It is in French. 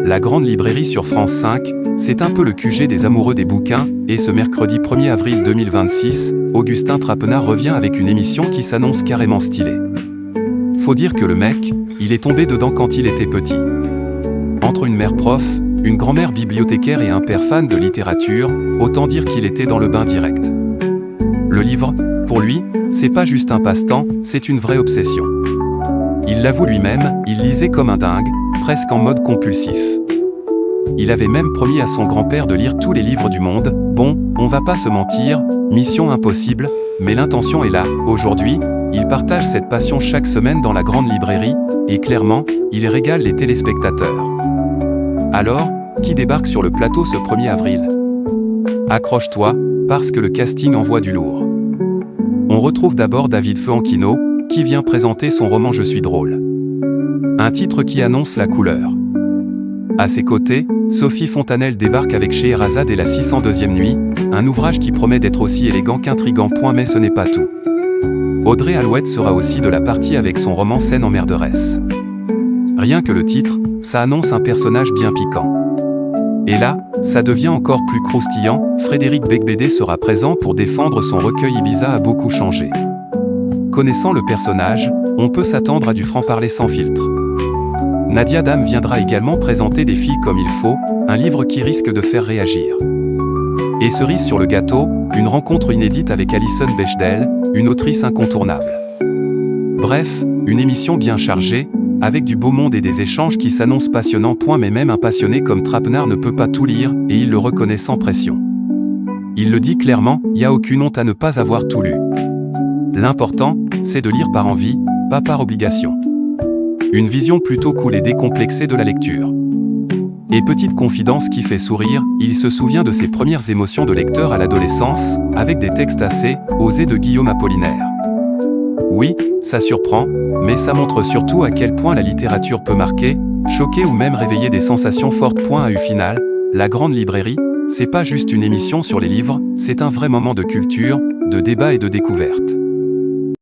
La Grande Librairie sur France 5, c'est un peu le QG des amoureux des bouquins, et ce mercredi 1er avril 2026, Augustin Trapenard revient avec une émission qui s'annonce carrément stylée. Faut dire que le mec, il est tombé dedans quand il était petit. Entre une mère prof, une grand-mère bibliothécaire et un père fan de littérature, autant dire qu'il était dans le bain direct. Le livre, pour lui, c'est pas juste un passe-temps, c'est une vraie obsession. Il l'avoue lui-même, il lisait comme un dingue, presque en mode compulsif. Il avait même promis à son grand-père de lire tous les livres du monde. Bon, on va pas se mentir, mission impossible, mais l'intention est là. Aujourd'hui, il partage cette passion chaque semaine dans la Grande Librairie, et clairement, il régale les téléspectateurs. Alors, qui débarque sur le plateau ce 1er avril? Accroche-toi, parce que le casting envoie du lourd. On retrouve d'abord David Feuanquino, qui vient présenter son roman Je suis drôle. Un titre qui annonce la couleur. À ses côtés, Sophie Fontanelle débarque avec Scheherazade et la 602e nuit, un ouvrage qui promet d'être aussi élégant qu'intrigant. Mais ce n'est pas tout. Audrey Alouette sera aussi de la partie avec son roman Scène en Merderesse. Rien que le titre, ça annonce un personnage bien piquant. Et là, ça devient encore plus croustillant, Frédéric Becbédé sera présent pour défendre son recueil Ibiza a beaucoup changé. Connaissant le personnage, on peut s'attendre à du franc-parler sans filtre. Nadia Dame viendra également présenter Des filles comme il faut, un livre qui risque de faire réagir. Et cerise sur le gâteau, une rencontre inédite avec Alison Bechdel, une autrice incontournable. Bref, une émission bien chargée, avec du beau monde et des échanges qui s'annoncent passionnants. Mais même un passionné comme Trapenard ne peut pas tout lire, et il le reconnaît sans pression. Il le dit clairement, y a aucune honte à ne pas avoir tout lu. L'important, c'est de lire par envie, pas par obligation. Une vision plutôt cool et décomplexée de la lecture. Et petite confidence qui fait sourire, il se souvient de ses premières émotions de lecteur à l'adolescence, avec des textes assez osés de Guillaume Apollinaire. Oui, ça surprend, mais ça montre surtout à quel point la littérature peut marquer, choquer ou même réveiller des sensations fortes. U final, la Grande Librairie, c'est pas juste une émission sur les livres, c'est un vrai moment de culture, de débat et de découverte.